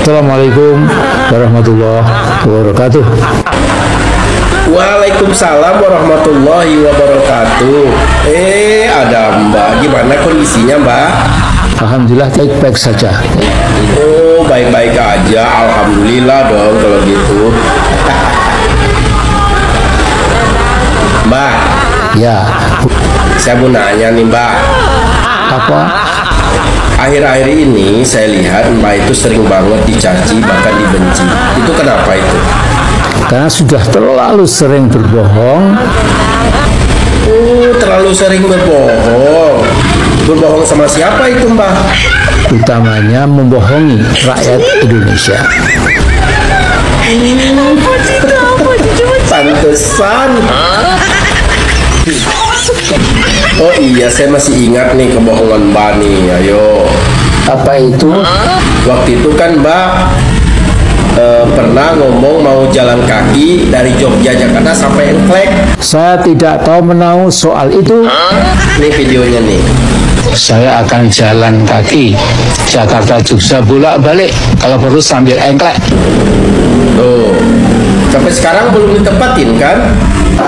Assalamualaikum warahmatullahi wabarakatuh. Waalaikumsalam warahmatullahi wabarakatuh. Ada Mbak, gimana kondisinya Mbak? Alhamdulillah baik-baik saja. Oh, baik-baik aja, alhamdulillah dong kalau gitu. Mbak, Ya, saya mau nanya nih Mbak. apa? Akhir-akhir ini saya lihat Mbak itu sering banget dicaci bahkan dibenci. Itu kenapa itu? Karena sudah terlalu sering berbohong. Terlalu sering berbohong. Berbohong sama siapa itu Mbak? Utamanya membohongi rakyat Indonesia. Pantesan. Oh iya, saya masih ingat nih kebohongan Mbak nih. Ayo. Apa itu? Waktu itu kan Mbak pernah ngomong mau jalan kaki dari Jogja Jakarta sampai Engklek. Saya tidak tahu menahu soal itu. Ini videonya nih. Saya akan jalan kaki Jakarta Jogja bolak-balik, kalau perlu sambil engklek. Tuh. Sampai sekarang belum ditempatin kan?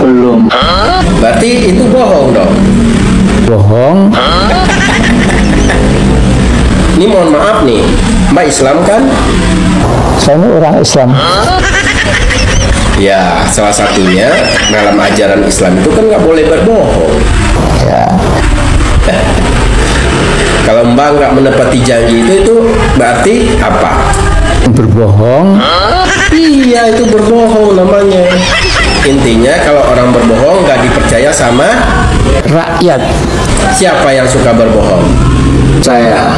Belum. Berarti itu bohong dong. Bohong. Ini mohon maaf nih, Mbak Islam kan? Saya ini orang Islam. Ya, salah satunya dalam ajaran Islam itu kan nggak boleh berbohong. Ya. Kalau Mbak nggak menepati janji itu berarti apa? Berbohong. Iya, itu berbohong namanya. Intinya kalau orang berbohong nggak dipercaya sama Rakyat. siapa yang suka berbohong? Saya.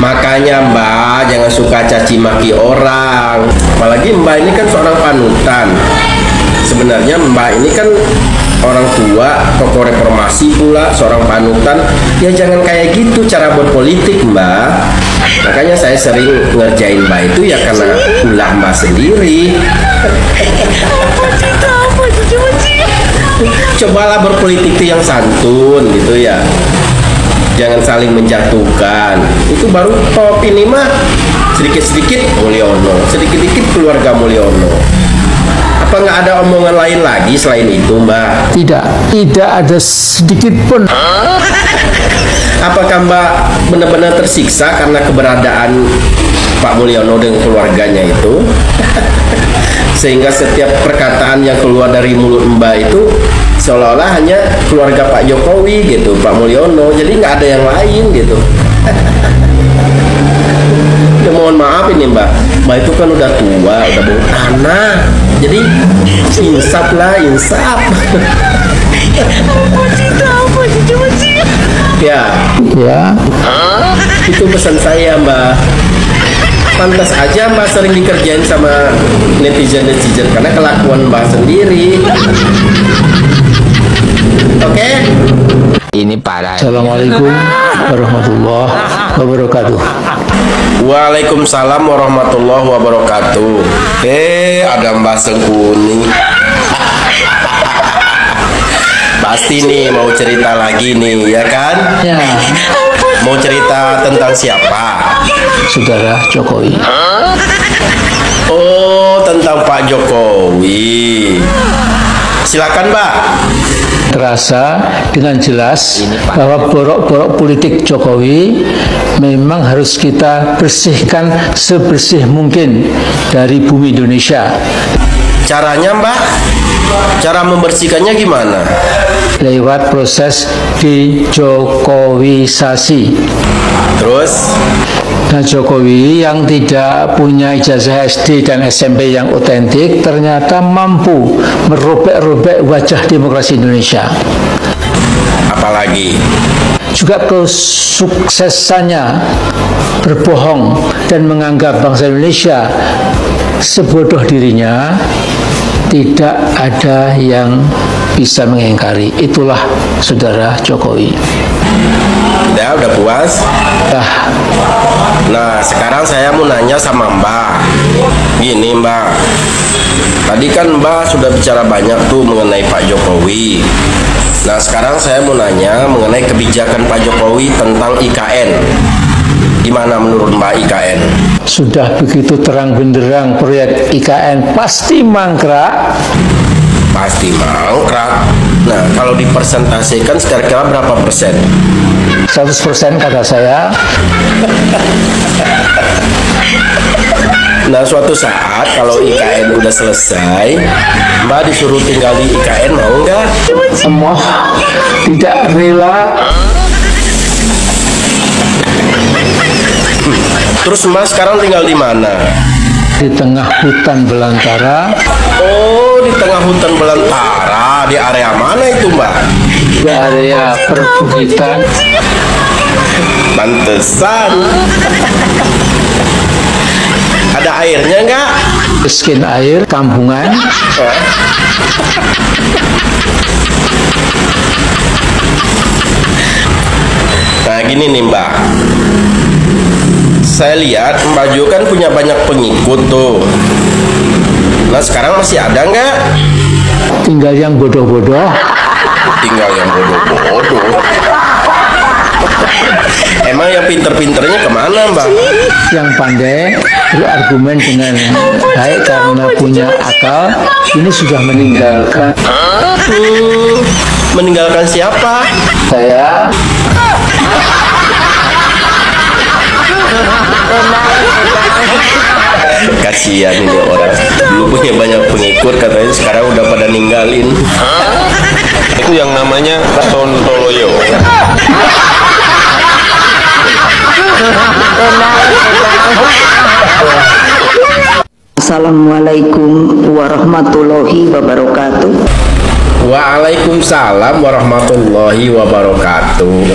Makanya Mbak jangan suka caci maki orang. Apalagi Mbak ini kan seorang panutan. Sebenarnya Mbak ini kan orang tua, tokoh reformasi pula, seorang panutan. Ya jangan kayak gitu cara berpolitik Mbak. Makanya saya sering ngerjain Mbak itu ya karena ulah Mbak sendiri. Cobalah berpolitik itu yang santun gitu ya. Jangan saling menjatuhkan. Itu baru top ini mah. Sedikit-sedikit Mulyono, sedikit-sedikit keluarga Mulyono. Apa nggak ada omongan lain lagi selain itu Mbak? Tidak ada sedikit pun. Apakah Mbak benar-benar tersiksa karena keberadaan Pak Mulyono dan keluarganya itu? Sehingga setiap perkataan yang keluar dari mulut Mbak itu seolah-olah hanya keluarga Pak Jokowi gitu, Pak Mulyono, jadi nggak ada yang lain gitu. Ya, mohon maaf ini Mbak itu kan udah tua, udah bawa anak, jadi insaf lah, insaf. Ya, itu pesan saya Mbak. Pantas aja Mbak sering dikerjain sama netizen karena kelakuan Mbak sendiri. Oke? Ini parah. Assalamualaikum warahmatullahi wabarakatuh. Waalaikumsalam warahmatullahi wabarakatuh. Ada Mbak Sengkuni. Pasti nih mau cerita lagi nih, ya kan? Ya, Mau cerita tentang siapa? Saudara Jokowi. Oh, tentang Pak Jokowi. Silakan Mbak. Terasa dengan jelas bahwa borok-borok politik Jokowi memang harus kita bersihkan sebersih mungkin dari bumi Indonesia. Caranya Mbak? Cara membersihkannya gimana? Lewat proses dejokowisasi. Terus? Nah, Jokowi yang tidak punya ijazah SD dan SMP yang otentik ternyata mampu merobek-robek wajah demokrasi Indonesia. Apalagi? Juga kesuksesannya berbohong dan menganggap bangsa Indonesia sebodoh dirinya, tidak ada yang bisa mengingkari. Itulah saudara Jokowi. Udah puas? Nah, sekarang saya mau nanya sama Mbak. Gini Mbak, tadi kan Mbak sudah bicara banyak tuh mengenai Pak Jokowi. Nah sekarang saya mau nanya mengenai kebijakan Pak Jokowi tentang IKN. Gimana menurut Mbak IKN? Sudah begitu terang benderang proyek IKN pasti mangkrak. Pasti mangkrak. Nah kalau dipersentasikan kira-kira berapa persen? 100% kata saya. Nah suatu saat kalau IKN udah selesai, Mbak disuruh tinggal di IKN, mau nggak? Semua tidak rela. Terus Mbak sekarang tinggal di mana? Di tengah hutan belantara. Oh di tengah hutan belantara. Di area mana itu Mbak? Di area perbukitan. Pantesan. Ada airnya nggak? Miskin air, kampungan. Nah gini nih Mbak, saya lihat Mbak Jo kan punya banyak pengikut tuh. Nah sekarang masih ada nggak? Tinggal yang bodoh-bodoh. Tinggal yang bodoh-bodoh. Emang yang pinter-pinternya kemana Mbak? Yang pandai berargumen dengan baik karena punya akal, ini sudah meninggalkan. Meninggalkan siapa? Saya. Kasihan ini orang. Dulu punya banyak pengikut, katanya sekarang udah pada ninggalin. Itu yang namanya sontoloyo. Assalamualaikum warahmatullahi wabarakatuh. Waalaikumsalam warahmatullahi wabarakatuh.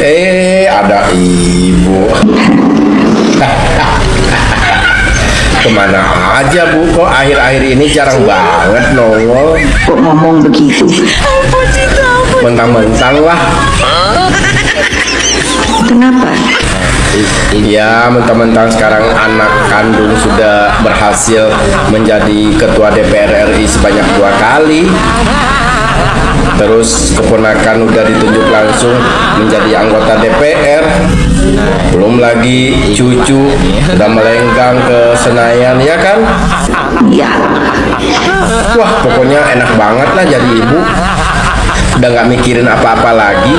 Ada ibu. Kemana aja Bu? Kok akhir-akhir ini jarang banget nongol? Kok ngomong begitu? Mentang-mentang lah. Kenapa? Ya, mentang-mentang sekarang anak kandung sudah berhasil menjadi ketua DPR RI sebanyak 2 kali. Terus keponakan udah ditunjuk langsung menjadi anggota DPR. Belum lagi cucu udah melenggang ke Senayan, ya kan? Ya, Wah, pokoknya enak banget lah jadi ibu. Udah nggak mikirin apa-apa lagi.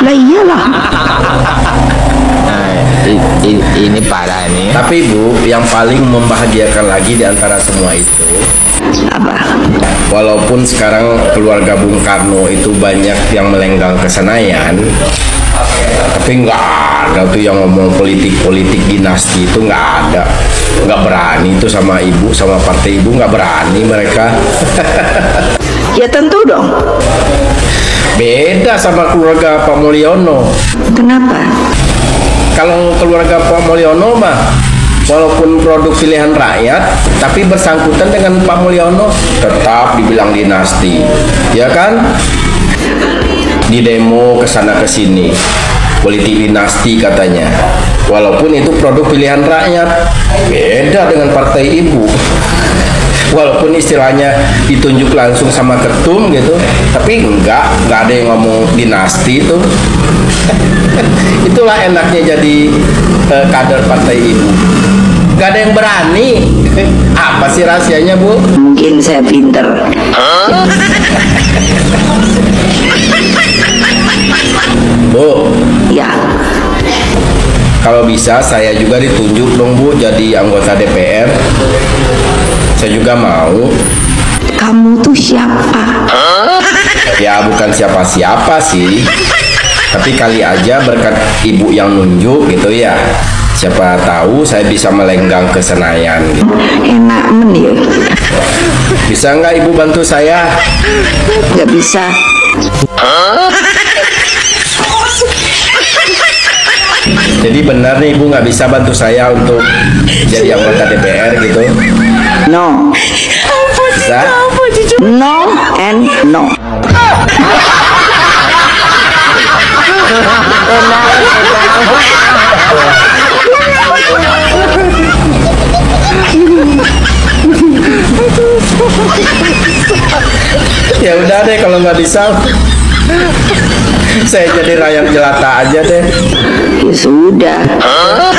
lah iyalah. Ini parah ini. Tapi Bu, yang paling membahagiakan lagi di antara semua itu, Apa? walaupun sekarang keluarga Bung Karno itu banyak yang melenggang ke Senayan, tapi nggak ada tuh yang ngomong politik dinasti, itu nggak ada. Nggak berani itu sama ibu, sama partai ibu, nggak berani mereka. Ya tentu dong. Beda sama keluarga Pak Mulyono. Kenapa? Kalau keluarga Pak Mulyono mah, walaupun produk pilihan rakyat, tapi bersangkutan dengan Pak Mulyono tetap dibilang dinasti, ya kan? Di demo kesana kesini, politik dinasti katanya. Walaupun itu produk pilihan rakyat, beda dengan partai ibu. Walaupun istilahnya ditunjuk langsung sama ketum gitu, tapi enggak ada yang ngomong dinasti itu. Itulah enaknya jadi kader partai ibu. Gak ada yang berani. Apa sih rahasianya Bu? Mungkin saya pinter. Bu, Ya, kalau bisa saya juga ditunjuk dong Bu jadi anggota DPR. Saya juga mau. kamu tuh siapa? Ya bukan siapa-siapa sih, tapi kali aja berkat ibu yang nunjuk gitu ya. Siapa tahu saya bisa melenggang ke Senayan gitu. Enak men ya. Bisa nggak ibu bantu saya? Nggak bisa. Jadi benar nih ibu nggak bisa bantu saya untuk jadi anggota DPR gitu? No. Bisa? No and no. Ya udah deh kalau nggak bisa. Saya jadi rakyat jelata aja deh. Ya sudah. No.